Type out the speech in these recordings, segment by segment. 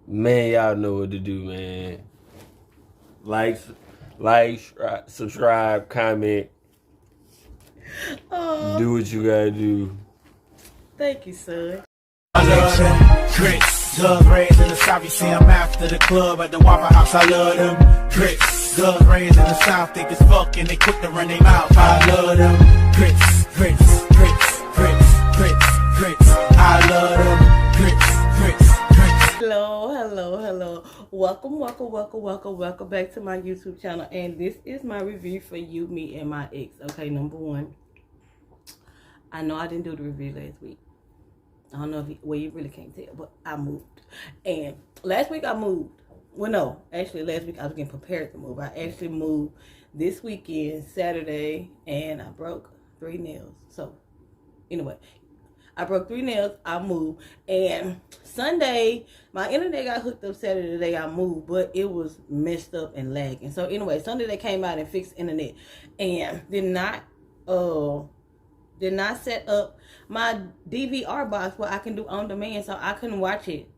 Man, y'all know what to do, man. Like, subscribe, comment, do what you gotta do. Thank you, son. I love them grits. Guns raised in the South, you see them after the club at the Waffle House. I love them grits. Guns raised in the South, think it's fuck and they quick to run their mouth. I love them grits, grits, grits, grits, grits, grits. I love them grits, grits, grits. Hello. Welcome back to my YouTube channel. And this is my review for You, Me, and My Ex. Okay, number one, I know I didn't do the review last week. I don't know if you really can't tell, but I moved. And last week I moved. Well, no, actually last week I was getting prepared to move. I actually moved this weekend, Saturday, and I broke 3 nails. So, anyway, I broke 3 nails, I moved, and Sunday, my internet got hooked up Saturday the day I moved, but it was messed up and lagging. So anyway, Sunday they came out and fixed internet, and did not set up my DVR box where I can do on demand, so I couldn't watch it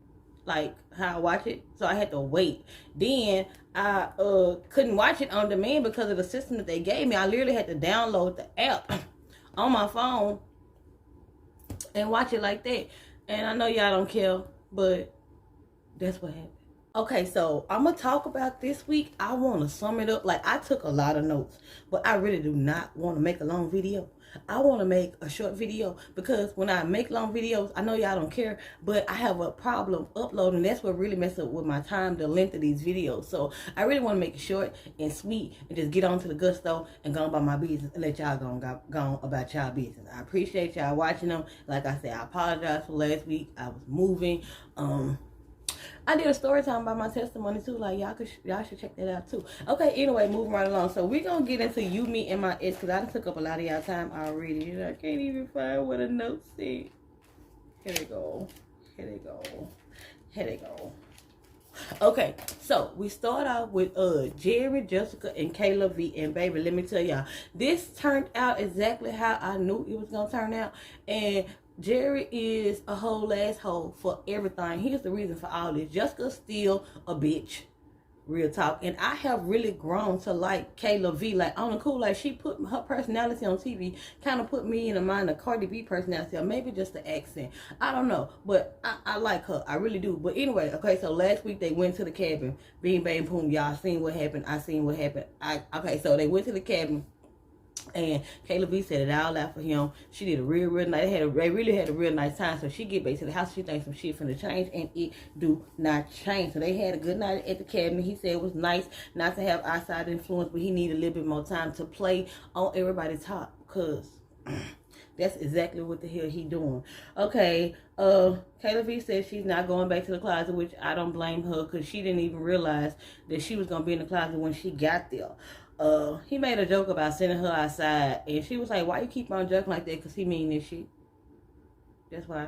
like how I watch it, so I had to wait. Then I couldn't watch it on demand because of the system that they gave me. I literally had to download the app on my phone and watch it like that. And I know y'all don't care, but that's what happened. Okay, so I'm gonna talk about this week. I want to sum it up. Like, I took a lot of notes, but I really do not want to make a long video. I want to make a short video because when I make long videos, I know y'all don't care, but I have a problem uploading. That's what really messes up with my time, the length of these videos. So I really want to make it short and sweet and just get on to the gusto and go about my business and let y'all go about y'all business. I appreciate y'all watching them. Like I said, I apologize for last week. I was moving. I did a story time about my testimony too. Like, y'all should check that out too. Okay, anyway, moving right along. So we're gonna get into You, Me, and My Ex, because I took up a lot of y'all time already. I can't even find what a note said. Here they go. Okay, so we start off with Jerry, Jessica, and Kayla V. And baby, let me tell y'all, this turned out exactly how I knew it was gonna turn out. And Jerry is a whole asshole for everything. Here's the reason for all this. Jessica's still a bitch. Real talk. And I have really grown to like Kayla V. Like, on the cool, like, she put her personality on TV, kind of put me in the mind of Cardi B personality, or maybe just the accent. I don't know. But I like her. I really do. But anyway, okay, so last week they went to the cabin. Bing, bang, boom. Y'all seen what happened. I seen what happened. Okay, so they went to the cabin. And Kayla B said it all out for him. She did a real nice. They really had a real nice time. So she get back to the house. She thinks some shit finna change, and it do not change. So they had a good night at the cabin. He said it was nice not to have outside influence, but he needed a little bit more time to play on everybody's top, cause that's exactly what the hell he doing. Okay, Kayla V said she's not going back to the closet, which I don't blame her, because she didn't even realize that she was gonna be in the closet when she got there. He made a joke about sending her outside, and she was like, why you keep on joking like that? Because he mean this shit. That's why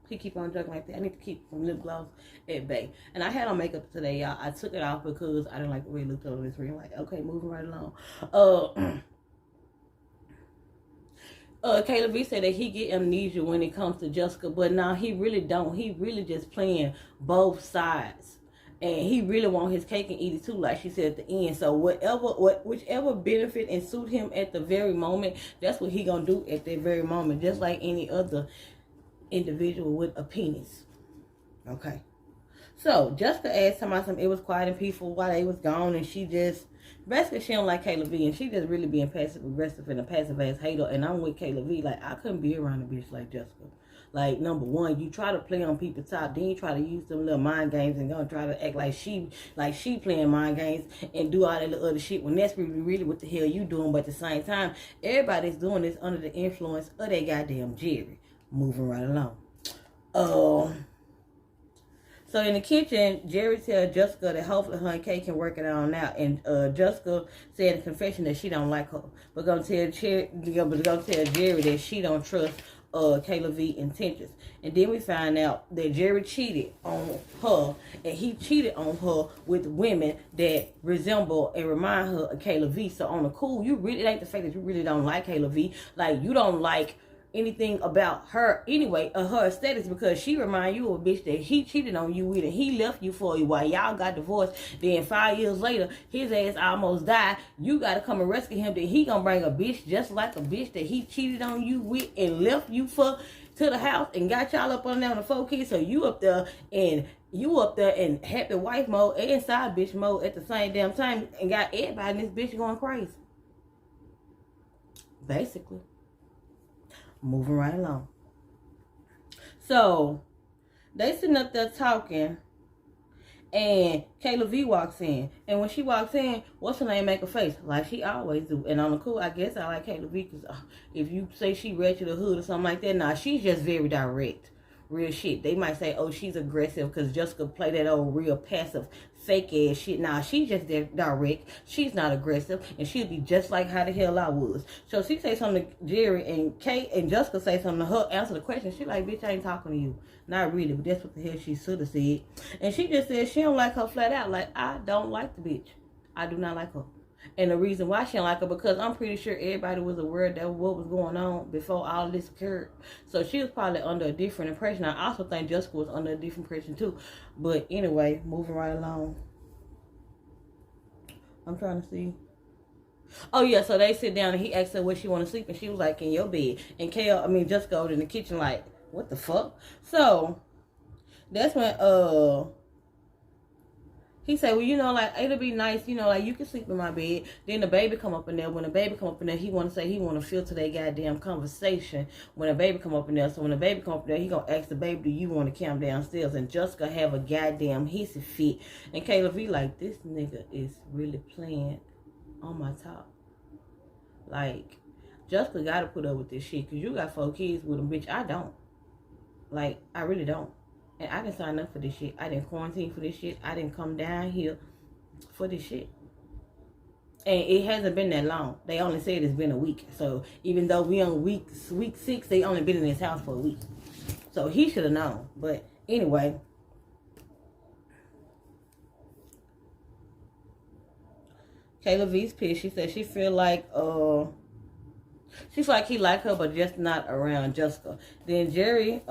he keep on joking like that. I need to keep some lip gloss at bay. And I had on makeup today, y'all. I took it off because I didn't like the way it looked on this ring. Like, okay, moving right along. Kayla V said that he get amnesia when it comes to Jessica, but now he really don't. He really just playing both sides. And he really want his cake and eat it too, like she said at the end. So whichever benefit and suit him at the very moment, that's what he gonna do at that very moment, just like any other individual with a penis. Okay. So Jessica asked somebody, it was quiet and peaceful while they was gone, and she just basically, she don't like Kayla V, and she just really being passive aggressive and a passive ass hater. And I'm with Kayla V. Like, I couldn't be around a bitch like Jessica. Like, number one, you try to play on people's top, then you try to use them little mind games and gonna try to act like she playing mind games and do all that little other shit, when that's really what the hell you doing. But at the same time, everybody's doing this under the influence of their goddamn Jerry. Moving right along. So in the kitchen, Jerry tells Jessica that hopefully her and Kay can work it on out. And Jessica said in confession that she don't like her, but gonna tell Jerry that she don't trust Kayla V intentions. And then we find out that Jerry cheated on her, and he cheated on her with women that resemble and remind her of Kayla V. So on the cool, it ain't the fact that you really don't like Kayla V. Like, you don't like anything about her anyway, her status, because she remind you of a bitch that he cheated on you with and he left you for you while y'all got divorced. Then 5 years later, his ass almost died. You gotta come and rescue him. Then he gonna bring a bitch just like a bitch that he cheated on you with and left you for to the house and got y'all up on there the 4 kids. So you up there in happy wife mode and side bitch mode at the same damn time and got everybody in this bitch going crazy. Basically. Moving right along. So, they sitting up there talking, and Kayla V walks in. And when she walks in, what's her name make a face? Like she always do. And on the cool, I guess I like Kayla V, because if you say she ratchet or hood or something like that, nah, she's just very direct. Real shit. They might say, oh, she's aggressive because Jessica play that old real passive fake ass shit. Nah, she's just direct. She's not aggressive, and she'll be just like how the hell I was. So she say something to Jerry, and Kate and Jessica say something to her, answer the question. She like, bitch, I ain't talking to you. Not really, but that's what the hell she should have said. And she just said she don't like her flat out. Like, I don't like the bitch. I do not like her. And the reason why she don't like her, because I'm pretty sure everybody was aware that what was going on before all this occurred. So she was probably under a different impression. I also think Jessica was under a different impression too. But anyway, moving right along. I'm trying to see. Oh yeah, so they sit down and he asked her where she want to sleep, and she was like, in your bed. And Jessica over in the kitchen like, what the fuck? So that's when he said, well, you know, like, it'll be nice, you know, like, you can sleep in my bed. Then the baby come up in there. When the baby come up in there, he want to filter that goddamn conversation when the baby come up in there. So when the baby come up in there, he going to ask the baby, do you want to come downstairs? And Jessica have a goddamn hissy fit. And Kayla V like, this nigga is really playing on my top. Like, Jessica got to put up with this shit, because you got 4 kids with him, bitch. I don't. Like, I really don't. And I didn't sign up for this shit. I didn't quarantine for this shit. I didn't come down here for this shit. And it hasn't been that long. They only said it's been a week. So even though we on week 6, they only been in this house for a week. So he should have known. But anyway. Kayla V's pissed. She said she feel like he like her, but just not around Jessica. Then Jerry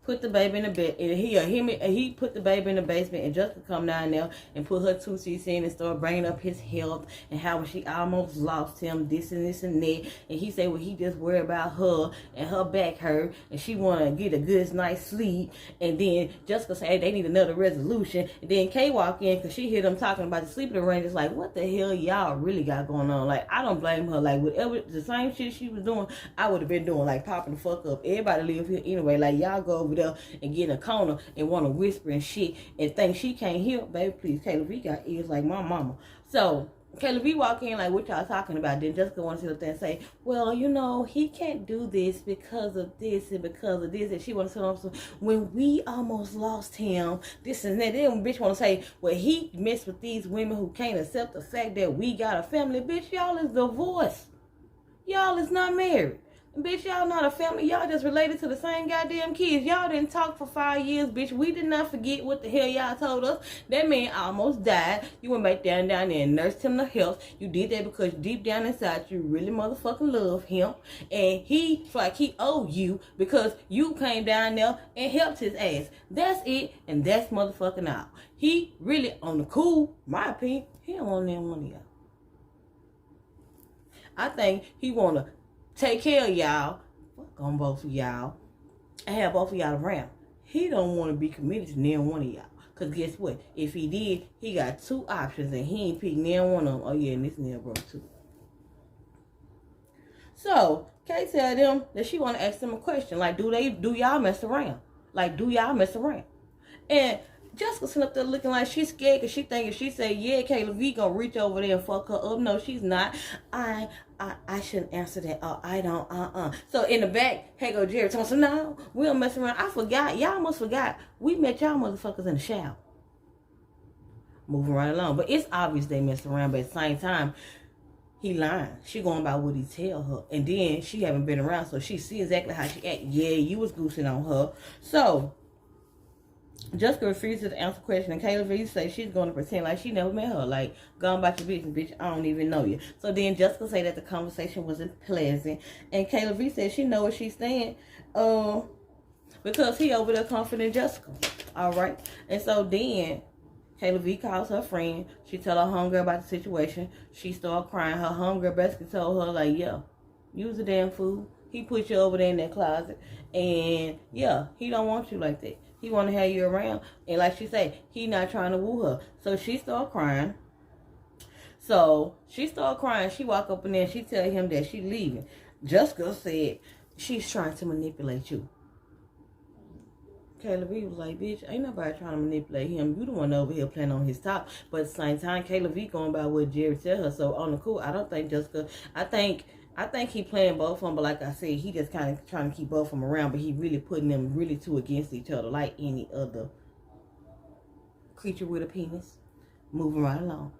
put the baby in the bed, and he put the baby in the basement, and Jessica come down there and put her 2 cents in and start bringing up his health and how she almost lost him, this and that. And he said, well, he just worried about her and her back hurt, and she want to get a good night's sleep. And then Jessica said, hey, they need another resolution. And then Kay walk in because she hear them talking about the sleeping arrangements. Like, what the hell y'all really got going on? Like, I don't blame her. Like, whatever the same shit she was doing, I would have been doing. Like, popping the fuck up. Everybody live here anyway. Like, y'all go over there and get in a corner and want to whisper and shit and think she can't hear. Baby, please, Kayla V got ears like my mama. So Kayla V walk in like, what y'all talking about? Then Jessica want to sit up there and say, well, you know, he can't do this because of this and because of this. And she want to sit up there, when we almost lost him, this and that. Then bitch want to say, well, he messed with these women who can't accept the fact that we got a family. Bitch, y'all is divorced. Y'all is not married. Bitch, y'all not a family. Y'all just related to the same goddamn kids. Y'all didn't talk for 5 years, bitch. We did not forget what the hell y'all told us. That man almost died. You went back down there and nursed him to health. You did that because deep down inside you really motherfucking love him. And he feel like he owed you because you came down there and helped his ass. That's it. And that's motherfucking all. He really on the cool, my opinion, he don't want any one of y'all. I think he want to take care of y'all, fuck on both of y'all, and have both of y'all around. He don't want to be committed to neither one of y'all. Because guess what? If he did, he got 2 options, and he ain't picked neither one of them. Oh yeah, and this nigga broke too. So, Kay tell them that she want to ask them a question. Like, do y'all mess around? Like, do y'all mess around? And Jessica sitting up there looking like she's scared because she think if she say, yeah, Kayla V gonna reach over there and fuck her up. No, she's not. I shouldn't answer that. Oh, I don't, So in the back, hey, go Jerry. So no, we don't mess around. I forgot. Y'all must forgot. We met y'all motherfuckers in the shower. Moving right along. But it's obvious they mess around. But at the same time, he lying. She going by what he tell her. And then she haven't been around, so she see exactly how she act. Yeah, you was goosing on her. So Jessica refuses to answer the question, and Kayla V say she's going to pretend like she never met her. Like, go about your business, bitch. I don't even know you. So then Jessica say that the conversation wasn't pleasant, and Kayla V said she know where she's staying, because he over there comforting Jessica. All right, and so then Kayla V calls her friend. She tell her homegirl about the situation. She start crying. Her homegirl basically told her like, yeah, you was a damn fool. He put you over there in that closet, and yeah, he don't want you like that. He want to have you around, and like she said, he not trying to woo her. So she start crying. She walk up in there. She tell him that she leaving. Jessica said she's trying to manipulate you. Kayla V was like, bitch, ain't nobody trying to manipulate him. You the one over here playing on his top. But at the same time, Kayla V going by what Jerry tell her. So on the cool, I don't think Jessica. I think he playing both of them. But like I said, he just kind of trying to keep both of them around. But he really putting them really two against each other, like any other creature with a penis. Moving right along.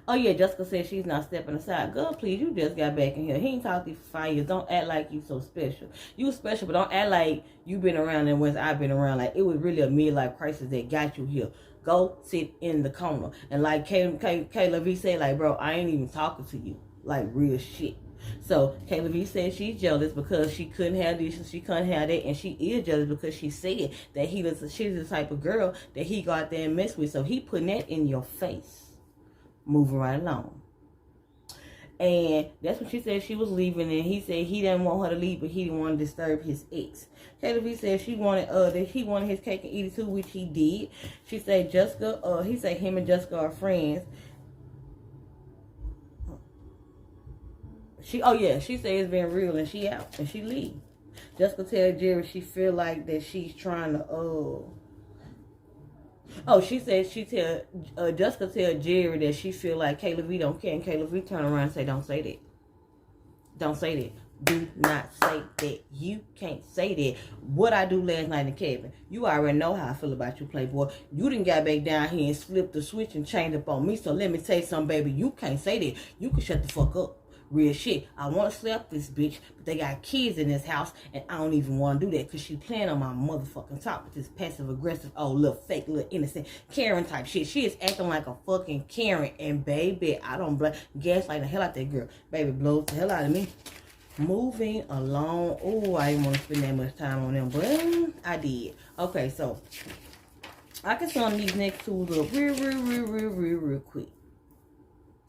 Oh yeah, Jessica said she's not stepping aside. Girl, please, you just got back in here. He ain't talked to you for 5 years. Don't act like you so special. You special, but don't act like you been around and once I've been around. Like, it was really a midlife crisis that got you here. Go sit in the corner. And like Kayla V said, like, bro, I ain't even talking to you. Like, real shit. So Kayla V said she's jealous because she couldn't have this and she couldn't have that, and she is jealous because she said that she's the type of girl that he go out there and mess with. So he putting that in your face. Moving right along. And that's when she said she was leaving, and he said he didn't want her to leave, but he didn't want to disturb his ex. Kayla V said he wanted his cake and eat it too, which he did. She said he said him and Jessica are friends. She said it's been real, and she out and she leave. Jessica tell Jerry she feel like that she's trying to she said Jessica tell Jerry that she feel like Kayla V don't care, and Kayla V turn around and say, don't say that. Don't say that. Do not say that. You can't say that. What I do last night in the cabin, you already know how I feel about you, Playboy. You done got back down here and flipped the switch and changed up on me, so let me tell you something, baby. You can't say that. You can shut the fuck up. Real shit. I want to slap this bitch, but they got kids in this house, and I don't even want to do that because she playing on my motherfucking top with this passive aggressive, little fake, little innocent Karen type shit. She is acting like a fucking Karen, and baby, I don't gaslight the hell out that girl. Baby, blows the hell out of me. Moving along. Oh, I didn't want to spend that much time on them, but I did. Okay, so I can sum these next tools up real quick.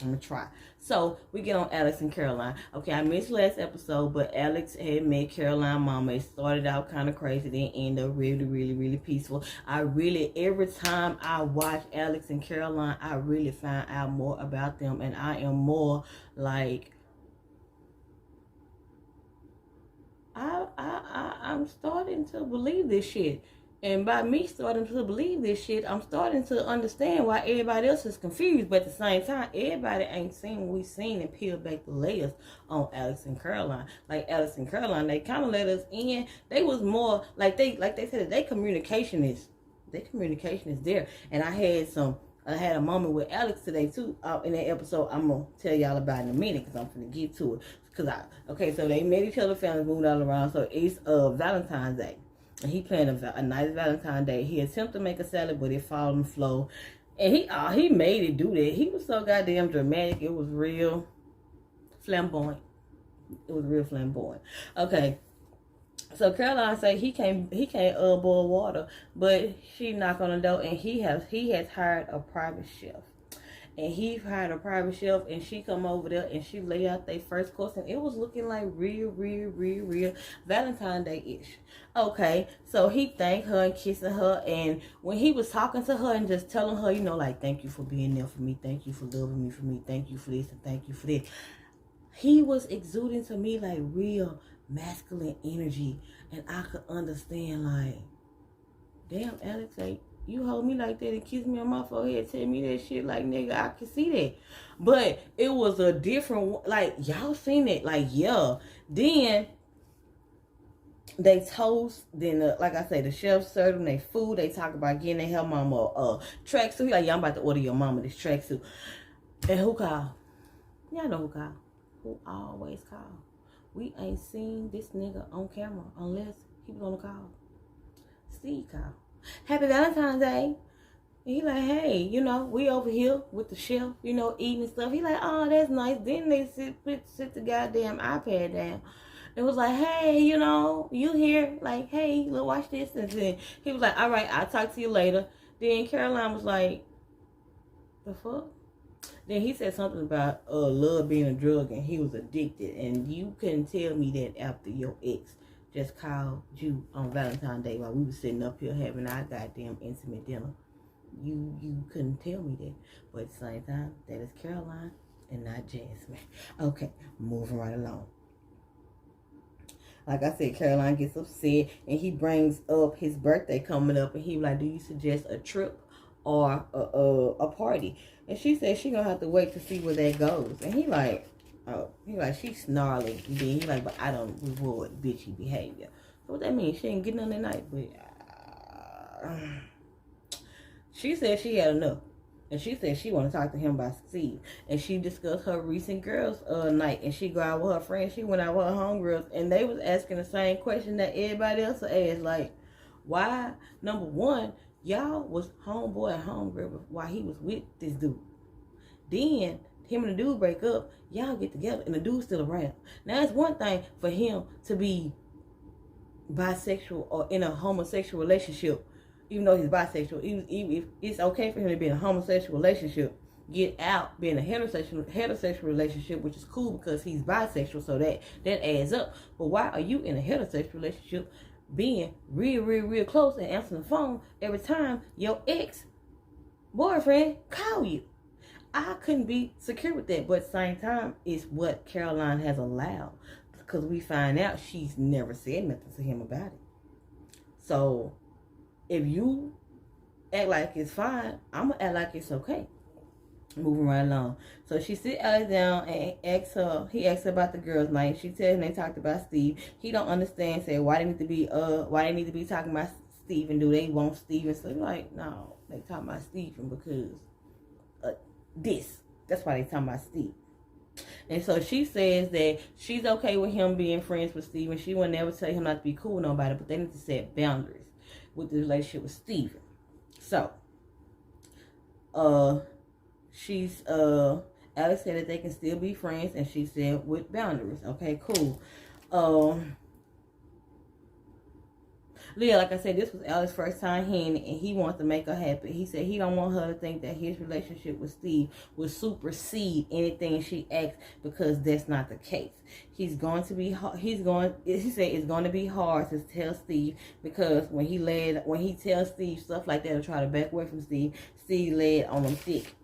I'm gonna try. So we get on Alex and Caroline. Okay, I missed last episode, but Alex had met Caroline mama. It started out kind of crazy, then ended up really peaceful. Every time I watch Alex and Caroline, I really find out more about them, and I am more like I'm starting to believe this shit. And by me starting to believe this shit, I'm starting to understand why everybody else is confused. But at the same time, everybody ain't seen what we seen and peel back the layers on Alex and Caroline. Like Alex and Caroline, they kind of let us in. They was more like they said, their communication is there. And I had a moment with Alex today too in that episode. I'm gonna tell y'all about in a minute because I'm gonna get to it. So they met each other, families moved all around. So it's Valentine's Day. And he planned a nice Valentine's Day. He attempted to make a salad, but it fell on the floor. And he made it do that. He was so goddamn dramatic. It was real flamboyant. Okay. So Caroline said he can't boil water, but she knocked on the door, and he has hired a private chef. And he hired a private chef, and she come over there and she lay out their first course, and it was looking like real Valentine's Day-ish. Okay, so he thanked her and kissing her, and when he was talking to her and just telling her, like, thank you for being there for me, thank you for loving me, thank you for this, and thank you for this, he was exuding to me like real masculine energy, and I could understand, like, damn, Alex, like, you hold me like that and kiss me on my forehead, tell me that shit, like, nigga, I can see that. But it was a different, like, y'all seen it, like, yeah. Then they toast, then like I say, the chef served them their food. They talk about getting their mama a tracksuit. He like, yeah, I'm about to order your mama this tracksuit. And who called? Y'all know who called. Who always called. We ain't seen this nigga on camera unless he was on the call. Steve called. Happy Valentine's Day. And he like, hey, you know, we over here with the chef, you know, eating and stuff. He like, oh, that's nice. Then they sit the goddamn iPad down. It was like, hey, you know, you here? Like, hey, look, watch this. And then he was like, all right, I'll talk to you later. Then Caroline was like, the fuck? Then he said something about love being a drug and he was addicted. And you couldn't tell me that after your ex just called you on Valentine's Day while we were sitting up here having our goddamn intimate dinner. You couldn't tell me that. But at the same time, that is Caroline and not Jasmine. Okay, moving right along. Like I said, Caroline gets upset and he brings up his birthday coming up and he was like, do you suggest a trip or a party? And she said she gonna have to wait to see where that goes. And he like, oh, she's snarly. And then he like, but I don't reward bitchy behavior. So what that means? She ain't getting on that night, but she said she had enough. And she said she want to talk to him about Steve. And she discussed her recent girls night. And she go out with her friends. She went out with her homegirls. And they was asking the same question that everybody else asked. Like, why, number one, y'all was homeboy and homegirl while he was with this dude. Then, him and the dude break up. Y'all get together. And the dude's still around. Now, it's one thing for him to be bisexual or in a homosexual relationship. Even though he's bisexual, even if it's okay for him to be in a homosexual relationship, get out, be in a heterosexual relationship, which is cool because he's bisexual, so that adds up. But why are you in a heterosexual relationship being real close and answering the phone every time your ex-boyfriend call you? I couldn't be secure with that, but at the same time, it's what Caroline has allowed because we find out she's never said nothing to him about it. So if you act like it's fine, I'm going to act like it's okay. Moving right along. So she sit Alex down and he asked her about the girls' night. She said they talked about Steve. He don't understand, said why they need to be talking about Steven. Do they want Steven? So like, no, they talking about Steven because that's why they talking about Steve. And so she says that she's okay with him being friends with Steven. She would never tell him not to be cool with nobody, but they need to set boundaries with the relationship with Steven. So, Alex said that they can still be friends, and she said with boundaries. Okay, cool. Leah, like I said, this was Alex's first time hearing it, and he wants to make her happy. He said he don't want her to think that his relationship with Steve will supersede anything she asks because that's not the case. He said it's going to be hard to tell Steve because when he tells Steve stuff like that or try to back away from Steve laid on him thick.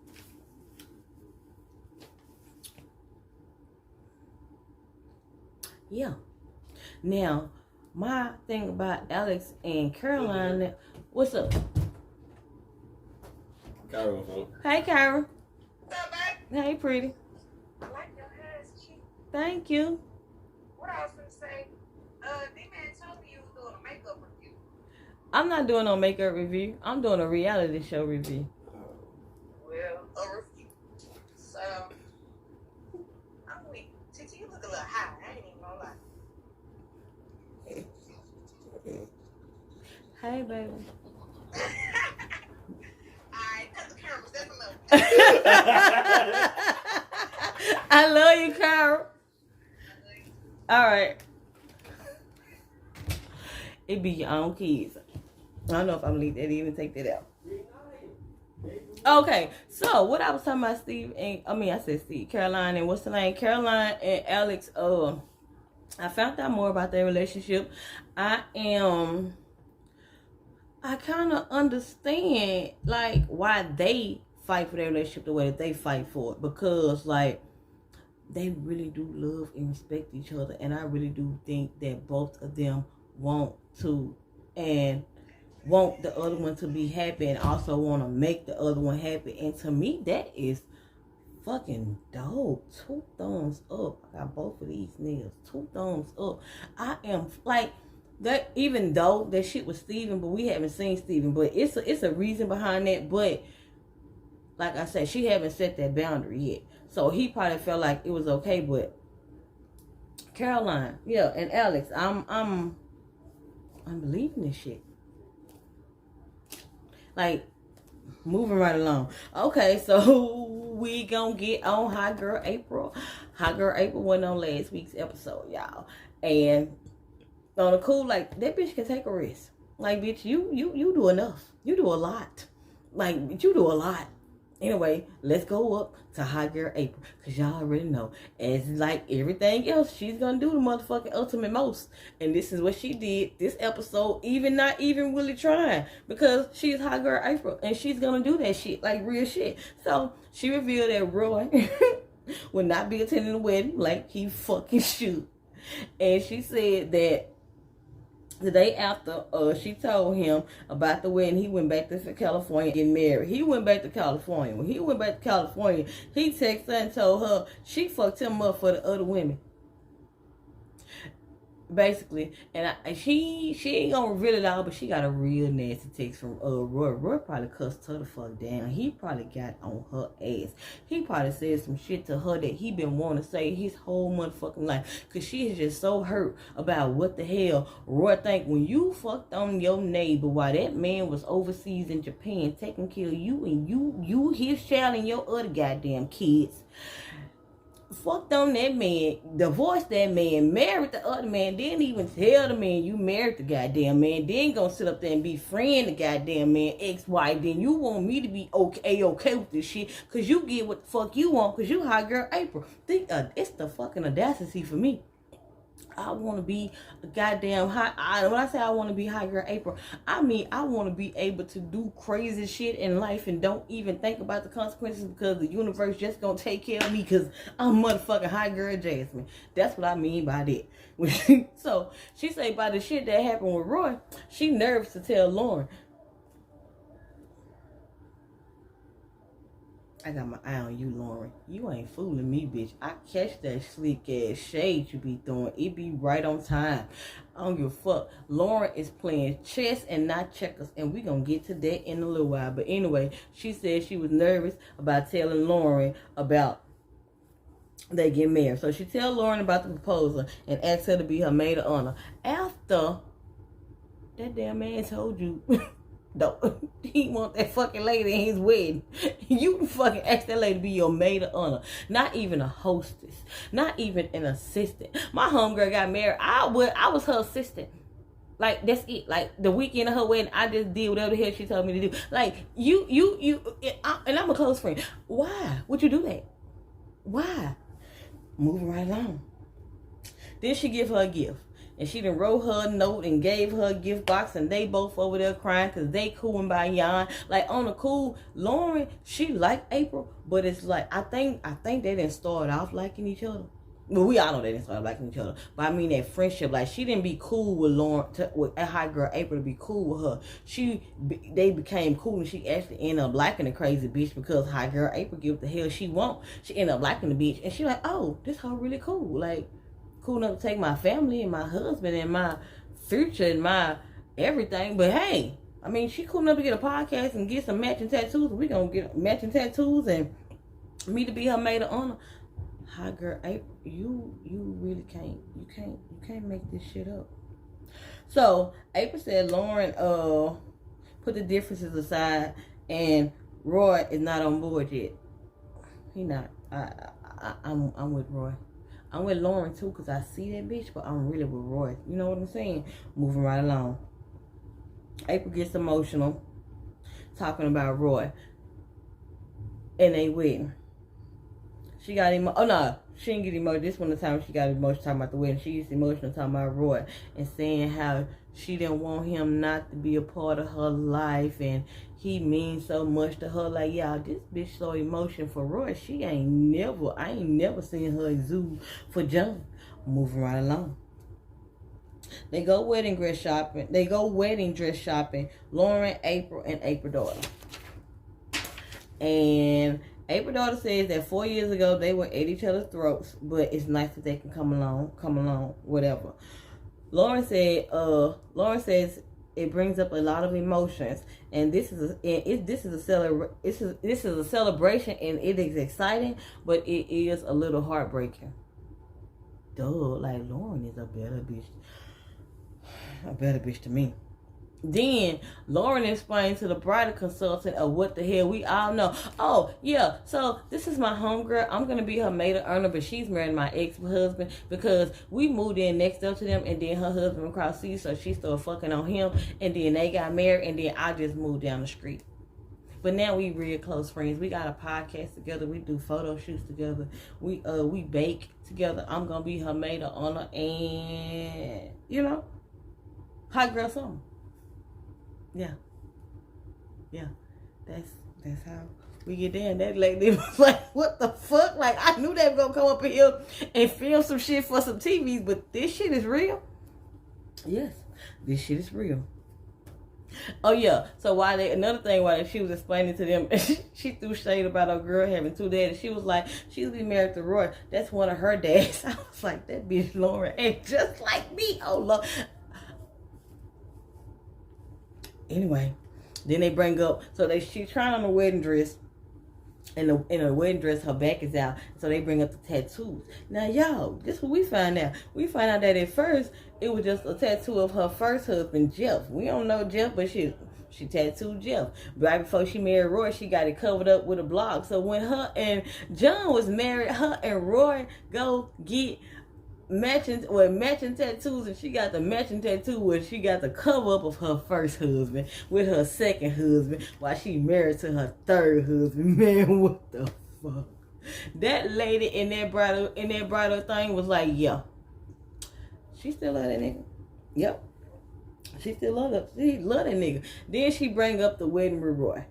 Yeah. Now, my thing about Alex and Caroline, what's up? Carol. Hey, Carol. What's up, babe? Hey, pretty. I like your hair, cheap. Thank you. What I was gonna say, D-Man told me you was doing a makeup review. I'm not doing no makeup review. I'm doing a reality show review. Well, a review. So, I'm weak. Titi, you look a little high. I ain't even gonna lie. Hey, baby. Alright, cut the cameras. That's enough. I love you, Carol. All right. It be your own kids. I don't know if I'm gonna leave that in and take that out. Okay, so what I was talking about, Caroline and what's the name? Caroline and Alex. I found out more about their relationship. I kind of understand like why they fight for their relationship the way that they fight for it, because like they really do love and respect each other, and I really do think that both of them want to and want the other one to be happy and also want to make the other one happy. And to me, that is fucking dope. 2 thumbs up. I got both of these nails. 2 thumbs up. I am like that, even though that shit was Steven, but we haven't seen Steven, but it's a reason behind that. But like I said, she haven't set that boundary yet, so he probably felt like it was okay. But Caroline, yeah, and Alex, I'm believing this shit. Like, moving right along. Okay, so we gonna get on Hot Girl April. Hot Girl April went on last week's episode, y'all. And on a cool, like, that bitch can take a risk. Like, bitch, you do enough. You do a lot. Like, you do a lot. Anyway, let's go up to Hot Girl April. Because y'all already know, as like everything else, she's going to do the motherfucking ultimate most. And this is what she did this episode, not even really trying. Because she's Hot Girl April. And she's going to do that shit, like real shit. So, she revealed that Roy would not be attending the wedding like he fucking should. And she said that the day after she told him about the wedding, he went back to California getting married. He went back to California. When he went back to California, he texted her and told her she fucked him up for the other women. Basically, and she ain't gonna reveal it all, but she got a real nasty text from Roy. Roy probably cussed her the fuck down. He probably got on her ass. He probably said some shit to her that he been wanting to say his whole motherfucking life, cause she is just so hurt about what the hell Roy think when you fucked on your neighbor while that man was overseas in Japan taking care of you and you his child and your other goddamn kids. Fucked on that man, divorced that man, married the other man, didn't even tell the man you married the goddamn man, then gonna sit up there and befriend the goddamn man, ex-wife, then you want me to be okay with this shit, cause you get what the fuck you want, cause you Hot Girl April. It's the fucking audacity for me. I want to be a goddamn when I say I want to be Hot Girl April, I mean I want to be able to do crazy shit in life and don't even think about the consequences because the universe just gonna take care of me because I'm motherfucking Hot Girl Jasmine. That's what I mean by that. So she say by the shit that happened with Roy, she nervous to tell Lauren. I got my eye on you, Lauren. You ain't fooling me, bitch. I catch that sleek ass shade you be throwing. It be right on time. I don't give a fuck. Lauren is playing chess and not checkers. And we gonna get to that in a little while. But anyway, she said she was nervous about telling Lauren about they get married. So she tell Lauren about the proposal and asked her to be her maid of honor. After that damn man told you... Don't he want that fucking lady in his wedding? You fucking ask that lady to be your maid of honor. Not even a hostess. Not even an assistant. My homegirl got married. I was her assistant. Like, that's it. Like, the weekend of her wedding, I just did whatever the hell she told me to do. Like, and I'm a close friend. Why would you do that? Why? Moving right along. Then she give her a gift. And she done wrote her a note and gave her a gift box. And they both over there crying because they cooling by yon. Like, on the cool, Lauren, she like April. But it's like, I think they didn't start off liking each other. Well, we all know they didn't start liking each other. But I mean that friendship. Like, she didn't be cool with Lauren, with Hot Girl April to be cool with her. They became cool and she actually ended up liking the crazy bitch because Hot Girl April give the hell she want. She ended up liking the bitch. And she like, oh, this hoe really cool. Like, cool enough to take my family and my husband and my future and my everything. But hey, I mean, she cool enough to get a podcast and get some matching tattoos. We gonna get matching tattoos and me to be her maid of honor. Hot Girl April, you really can't. You can't make this shit up. So April said Lauren put the differences aside and Roy is not on board yet. He not. I'm with Roy. I'm with Lauren too because I see that bitch, but I'm really with Roy. You know what I'm saying? Moving right along. April gets emotional talking about Roy and they wedding. She got oh no, she didn't get emotional. This one the time she got emotional talking about the wedding. She gets emotional talking about Roy and saying how she didn't want him not to be a part of her life and he means so much to her. Like, y'all, this bitch so emotional for Roy. I ain't never seen her exude for John. Moving right along. They go wedding dress shopping. Lauren, April, and April daughter. And April daughter says that 4 years ago they were at each other's throats, but it's nice that they can come along, whatever. Lauren says it brings up a lot of emotions, and this is a celebration, and it is exciting, but it is a little heartbreaking. Duh, like Lauren is a better bitch to me. Then Lauren explained to the bridal consultant of what the hell we all know. Oh, yeah, so this is my homegirl. I'm going to be her maid of honor, but she's marrying my ex-husband because we moved in next door to them, and then her husband across the sea, so she started fucking on him, and then they got married, and then I just moved down the street. But now we real close friends. We got a podcast together. We do photo shoots together. We bake together. I'm going to be her maid of honor, and, you know, hot girl summer. Yeah, that's how we get down. That lady was like, "What the fuck?" Like, I knew they were gonna come up in here and film some shit for some TVs, but this shit is real. Yes, this shit is real. Oh yeah. So another thing while she was explaining to them, she threw shade about her girl having two daddies. She was like, she'll be married to Roy. That's one of her dads. I was like, that bitch Lauren ain't just like me. Oh Lord. Anyway, then they bring up, so she's trying on a wedding dress, and in a wedding dress her back is out, so they bring up the tattoos. Now y'all, this is what we find out. We find out that at first it was just a tattoo of her first husband, Jeff. We don't know Jeff, but she tattooed Jeff. Right before she married Roy, she got it covered up with a block. So when her and John was married, her and Roy go get matching tattoos, and she got the matching tattoo where she got the cover up of her first husband with her second husband while she married to her third husband. Man, what the fuck? That lady in that bridal thing was like, yeah, she still love that nigga. Yep, she still love that nigga. Then she bring up the wedding with Roy.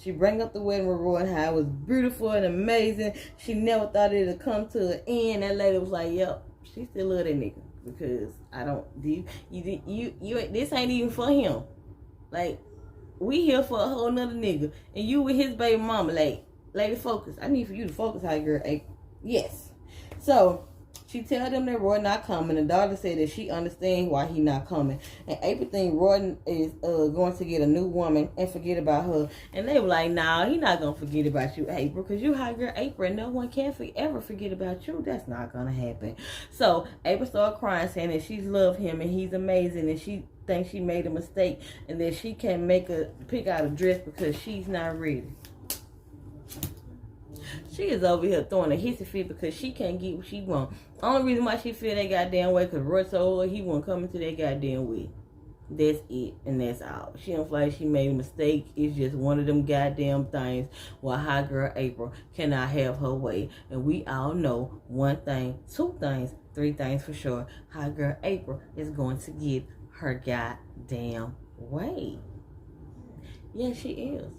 And how it was beautiful and amazing. She never thought it'd come to an end. That lady was like, yep, she still love that nigga because I don't. You this ain't even for him. Like, we here for a whole nother nigga, and you with his baby mama. Like, lady, focus. I need for you to focus, high girl. Hey, yes. So she tell them that Roy not coming. The daughter said that she understands why he not coming. And April think Roy is going to get a new woman and forget about her. And they were like, nah, he not going to forget about you, April. Because you high girl April, and no one can ever forget about you. That's not going to happen. So April started crying, saying that she loves him and he's amazing. And she thinks she made a mistake. And that she can't pick out a dress because she's not ready. She is over here throwing a hissy fit because she can't get what she want. Only reason why she feel that goddamn way because Roy told her he wasn't coming to that goddamn way. That's it, and that's all. She don't feel like she made a mistake. It's just one of them goddamn things where high girl April cannot have her way. And we all know one thing, two things, three things for sure. High girl April is going to get her goddamn way. Yeah, she is.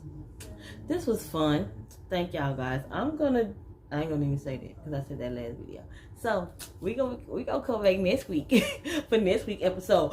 This was fun. Thank y'all guys. I ain't gonna even say that because I said that last video. So we gonna come back next week for next week episode.